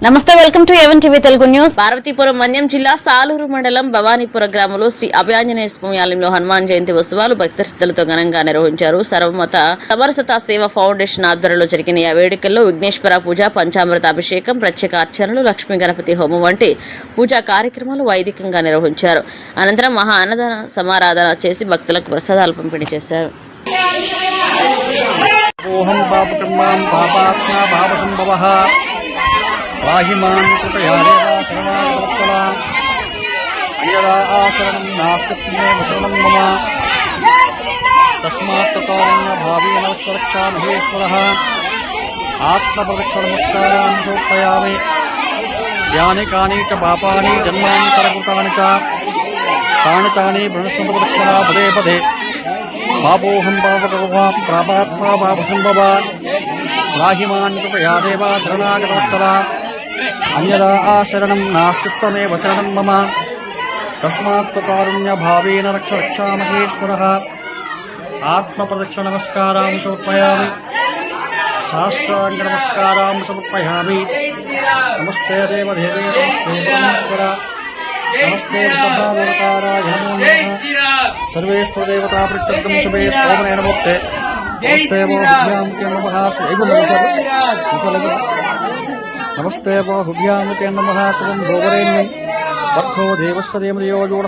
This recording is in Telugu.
నమస్తే welcome to A one TV Telugu news. Parvathipuram Manyam జిల్లా సాలూరు మండలం భవానీపుర గ్రామంలో శ్రీ అభయాంజనేయ స్వామి ఆలయంలో హనుమాన్ జయంతి ఉత్సవాలు భక్తి శ్రద్ధలతో ఘనంగా నిర్వహించారు. సర్వమత సమరసత సేవ ఫౌండేషన్ ఆధ్వర్యంలో జరిగిన ఈ వేడుకల్లో విఘ్నేశ్వర పూజ, పంచామృత అభిషేకం, ప్రత్యేక అర్చనలు, లక్ష్మీ గణపతి హోమం వంటి పూజా కార్యక్రమాలు వైదికంగా నిర్వహించారు. అనంతరం మహా అన్నదాన సమారాధన చేసి భక్తులకు ప్రసాదాలు పంపిణీ చేశారు. వాహిమాన్ కృపయా దేవా సర్వావత్తలా అయ్యదా ఆశరణం నాస్తిమే వచనం మమ తస్మాత్ తతారణ భావేన సురక్షా మహేశ్వరః ఆత్మప్రదక్షిణమస్కారాన్ సమర్పయామి. యాని కాని చ పాపాని జన్మాంతరకృతాని చ తాని తాని ప్రణశ్యంతప్రదక్షిణా పదే పదే పాపోహం పాపకర్మా ప్రాపాత్మా పాపసంభవ వాహిమాన్ కృపయా దేవా శరణాగతవత్సలా అన్యదా ఆశరణం నాస్తిత్వమేవ శరణం మమ తస్మాత్ కారుణ్య భావేన రక్షామహేశ్వరః ఆత్మప్రదక్షిణమస్కారాం సమర్పయామి. శాస్త్రాంగ నమస్కారాం సమర్పయామి. నమస్తే దేవదేవే నమస్తే పరమేశ్వర నమస్తే సభావతారాయ నమో నమః. సర్వేశ్వర దేవతా ప్రత్యర్థం శుభే సోమనే నమోస్తే నమస్తే భోభ్యాం నమః. నమస్తే బాహుభ్యాం నమః. శుభం భోగరేణ్యం వర్గో దేవస్య దేవయోజోడ